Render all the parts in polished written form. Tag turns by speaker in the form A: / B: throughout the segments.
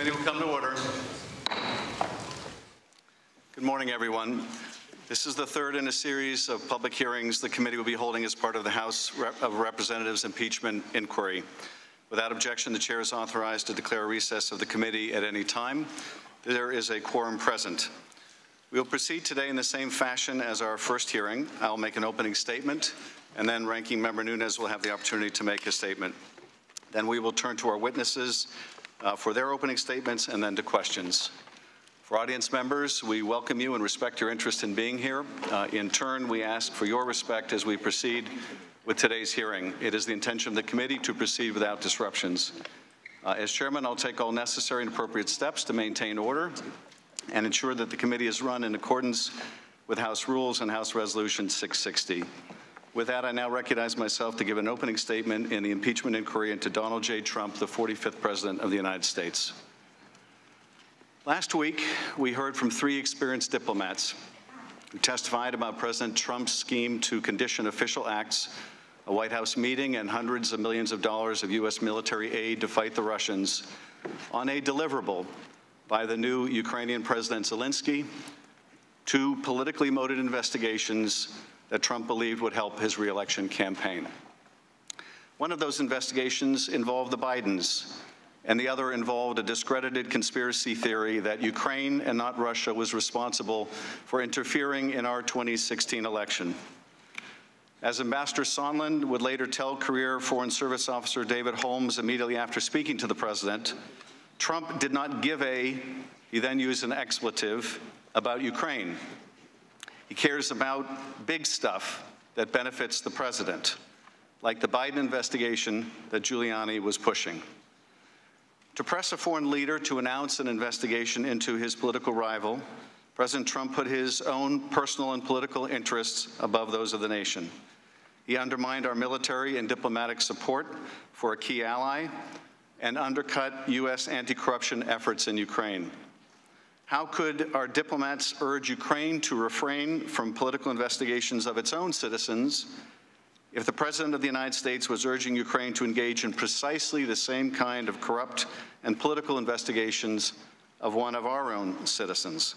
A: Committee will come to order. Good morning, everyone. This is the third in a series of public hearings the committee will be holding as part of the House of Representatives impeachment inquiry. Without objection, the chair is authorized to declare a recess of the committee at any time. There is a quorum present. We will proceed today in the same fashion as our first hearing. I'll make an opening statement, and then Ranking Member Nunes will have the opportunity to make a statement. Then we will turn to our witnesses for their opening statements and then to questions. For audience members, we welcome you and respect your interest in being here. In turn, we ask for your respect as we proceed with today's hearing. It is the intention of the committee to proceed without disruptions. As chairman, I'll take all necessary and appropriate steps to maintain order and ensure that the committee is run in accordance with House rules and House Resolution 660. With that, I now recognize myself to give an opening statement in the impeachment inquiry into Donald J. Trump, the 45th President of the United States. Last week, we heard from three experienced diplomats who testified about President Trump's scheme to condition official acts, a White House meeting, and hundreds of millions of dollars of U.S. military aid to fight the Russians on a deliverable by the new Ukrainian President Zelensky, two politically motivated investigations that Trump believed would help his re-election campaign. One of those investigations involved the Bidens, and the other involved a discredited conspiracy theory that Ukraine and not Russia was responsible for interfering in our 2016 election. As Ambassador Sondland would later tell career Foreign Service Officer David Holmes immediately after speaking to the president, Trump did not give he then used an expletive, about Ukraine. He cares about big stuff that benefits the president, like the Biden investigation that Giuliani was pushing. To press a foreign leader to announce an investigation into his political rival, President Trump put his own personal and political interests above those of the nation. He undermined our military and diplomatic support for a key ally and undercut U.S. anti-corruption efforts in Ukraine. How could our diplomats urge Ukraine to refrain from political investigations of its own citizens if the President of the United States was urging Ukraine to engage in precisely the same kind of corrupt and political investigations of one of our own citizens?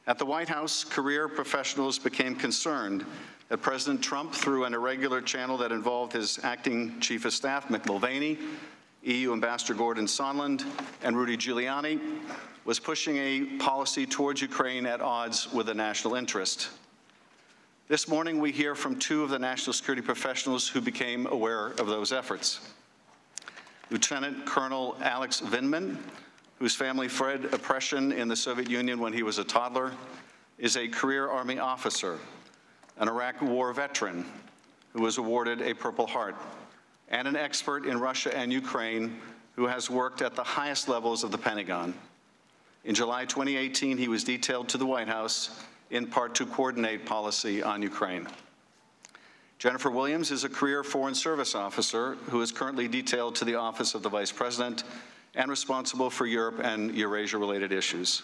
A: At the White House, career professionals became concerned that President Trump, through an irregular channel that involved his acting chief of staff, Mick Mulvaney, EU Ambassador Gordon Sondland, and Rudy Giuliani, was pushing a policy towards Ukraine at odds with the national interest. This morning, we hear from two of the national security professionals who became aware of those efforts. Lieutenant Colonel Alex Vindman, whose family fled oppression in the Soviet Union when he was a toddler, is a career Army officer, an Iraq War veteran who was awarded a Purple Heart, and an expert in Russia and Ukraine who has worked at the highest levels of the Pentagon. In July 2018, he was detailed to the White House in part to coordinate policy on Ukraine. Jennifer Williams is a career Foreign Service officer who is currently detailed to the Office of the Vice President and responsible for Europe and Eurasia-related issues.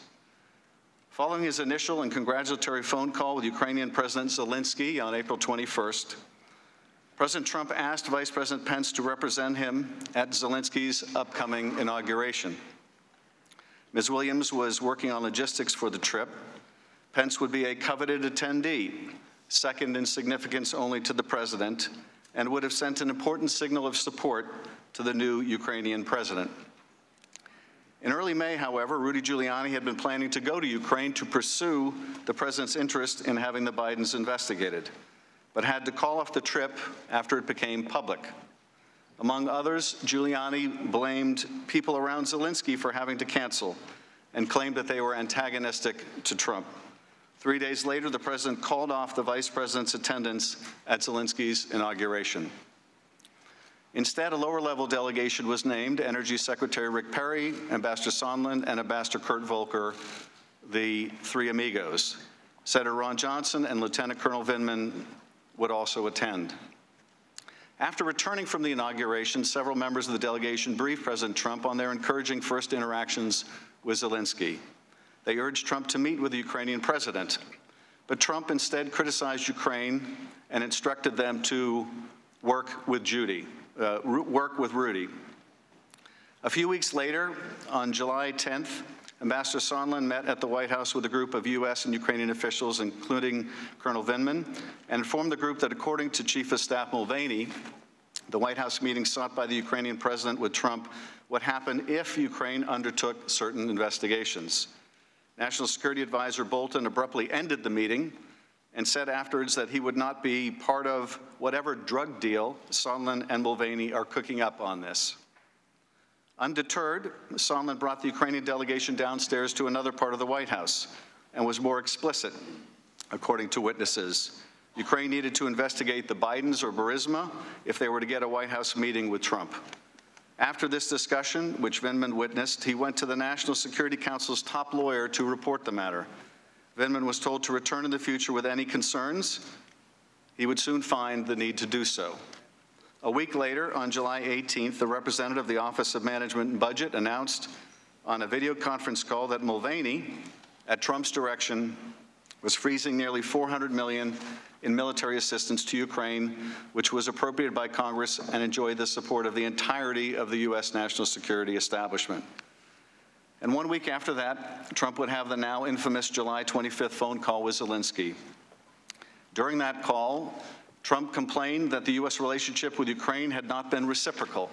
A: Following his initial and congratulatory phone call with Ukrainian President Zelensky on April 21st, President Trump asked Vice President Pence to represent him at Zelensky's upcoming inauguration. Ms. Williams was working on logistics for the trip. Pence would be a coveted attendee, second in significance only to the president, and would have sent an important signal of support to the new Ukrainian president. In early May, however, Rudy Giuliani had been planning to go to Ukraine to pursue the president's interest in having the Bidens investigated, but had to call off the trip after it became public. Among others, Giuliani blamed people around Zelensky for having to cancel and claimed that they were antagonistic to Trump. 3 days later, the president called off the vice president's attendance at Zelensky's inauguration. Instead, a lower-level delegation was named: Energy Secretary Rick Perry, Ambassador Sondland, and Ambassador Kurt Volker, the three amigos. Senator Ron Johnson and Lieutenant Colonel Vindman would also attend. After returning from the inauguration, several members of the delegation briefed President Trump on their encouraging first interactions with Zelensky. They urged Trump to meet with the Ukrainian president, but Trump instead criticized Ukraine and instructed them to work with Rudy. A few weeks later, on July 10th, Ambassador Sondland met at the White House with a group of U.S. and Ukrainian officials, including Colonel Vindman, and informed the group that according to Chief of Staff Mulvaney, the White House meeting sought by the Ukrainian president with Trump would happen if Ukraine undertook certain investigations. National Security Advisor Bolton abruptly ended the meeting and said afterwards that he would not be part of whatever drug deal Sondland and Mulvaney are cooking up on this. Undeterred, Sondland brought the Ukrainian delegation downstairs to another part of the White House and was more explicit, according to witnesses. Ukraine needed to investigate the Bidens or Burisma if they were to get a White House meeting with Trump. After this discussion, which Vindman witnessed, he went to the National Security Council's top lawyer to report the matter. Vindman was told to return in the future with any concerns. He would soon find the need to do so. A week later, on July 18th, the representative of the Office of Management and Budget announced on a video conference call that Mulvaney, at Trump's direction, was freezing nearly $400 million in military assistance to Ukraine, which was appropriated by Congress and enjoyed the support of the entirety of the U.S. national security establishment. And 1 week after that, Trump would have the now infamous July 25th phone call with Zelensky. During that call, Trump complained that the U.S. relationship with Ukraine had not been reciprocal.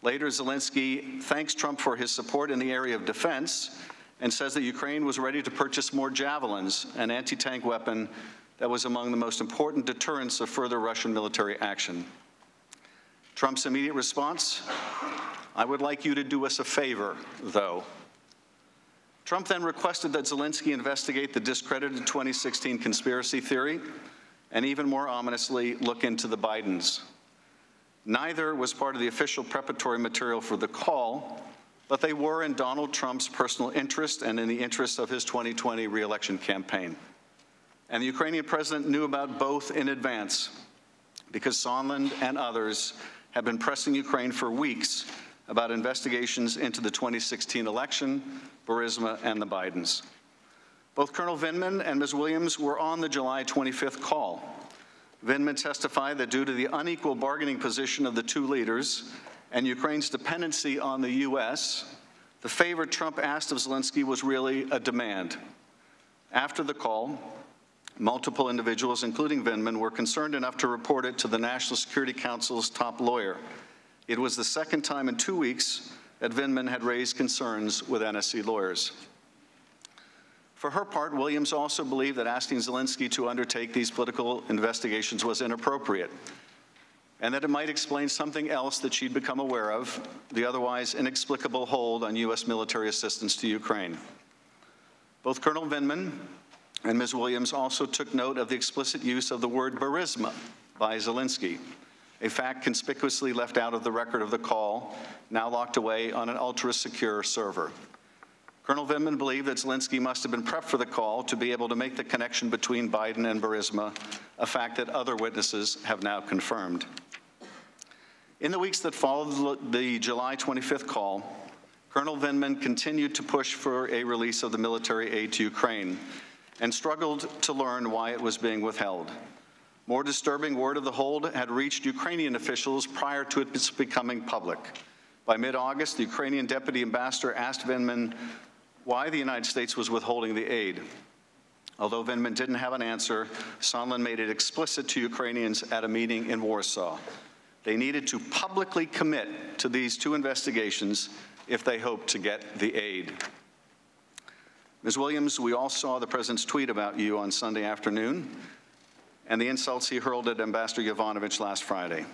A: Later, Zelensky thanks Trump for his support in the area of defense and says that Ukraine was ready to purchase more javelins, an anti-tank weapon that was among the most important deterrents of further Russian military action. Trump's immediate response, "I would like you to do us a favor, though." Trump then requested that Zelensky investigate the discredited 2016 conspiracy theory and, even more ominously, look into the Bidens. Neither was part of the official preparatory material for the call, but they were in Donald Trump's personal interest and in the interest of his 2020 re-election campaign. And the Ukrainian president knew about both in advance because Sondland and others had been pressing Ukraine for weeks about investigations into the 2016 election, Burisma, and the Bidens. Both Colonel Vindman and Ms. Williams were on the July 25th call. Vindman testified that due to the unequal bargaining position of the two leaders and Ukraine's dependency on the U.S., the favor Trump asked of Zelensky was really a demand. After the call, multiple individuals, including Vindman, were concerned enough to report it to the National Security Council's top lawyer. It was the second time in 2 weeks that Vindman had raised concerns with NSC lawyers. For her part, Williams also believed that asking Zelensky to undertake these political investigations was inappropriate, and that it might explain something else that she'd become aware of, the otherwise inexplicable hold on U.S. military assistance to Ukraine. Both Colonel Vindman and Ms. Williams also took note of the explicit use of the word Burisma by Zelensky, a fact conspicuously left out of the record of the call, now locked away on an ultra-secure server. Colonel Vindman believed that Zelensky must have been prepped for the call to be able to make the connection between Biden and Burisma, a fact that other witnesses have now confirmed. In the weeks that followed the July 25th call, Colonel Vindman continued to push for a release of the military aid to Ukraine and struggled to learn why it was being withheld. More disturbing word of the hold had reached Ukrainian officials prior to its becoming public. By mid-August, the Ukrainian deputy ambassador asked Vindman why the United States was withholding the aid. Although Vindman didn't have an answer, Sondland made it explicit to Ukrainians at a meeting in Warsaw. They needed to publicly commit to these two investigations if they hoped to get the aid. Ms. Williams, we all saw the president's tweet about you on Sunday afternoon and the insults he hurled at Ambassador Yovanovitch last Friday.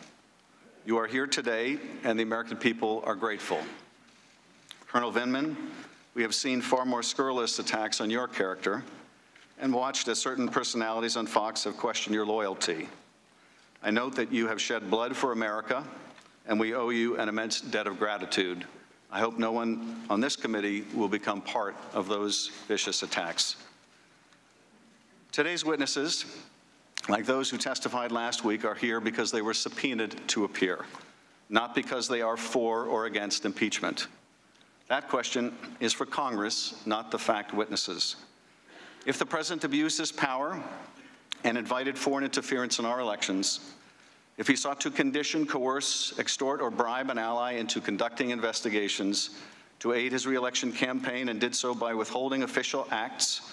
A: You are here today, and the American people are grateful. Colonel Vindman, we have seen far more scurrilous attacks on your character and watched as certain personalities on Fox have questioned your loyalty. I note that you have shed blood for America, and we owe you an immense debt of gratitude. I hope no one on this committee will become part of those vicious attacks. Today's witnesses, like those who testified last week, are here because they were subpoenaed to appear, not because they are for or against impeachment. That question is for Congress, not the fact witnesses. If the president abused his power and invited foreign interference in our elections, if he sought to condition, coerce, extort, or bribe an ally into conducting investigations to aid his re-election campaign and did so by withholding official acts,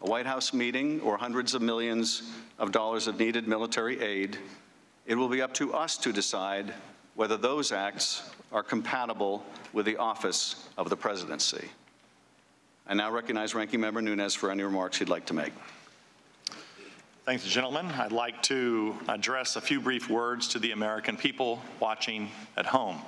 A: a White House meeting, or hundreds of millions of dollars of needed military aid, it will be up to us to decide whether those acts are compatible with the office of the presidency. I now recognize Ranking Member Nunes for any remarks he'd like to make.
B: Thanks, gentlemen. I'd like to address a few brief words to the American people watching at home.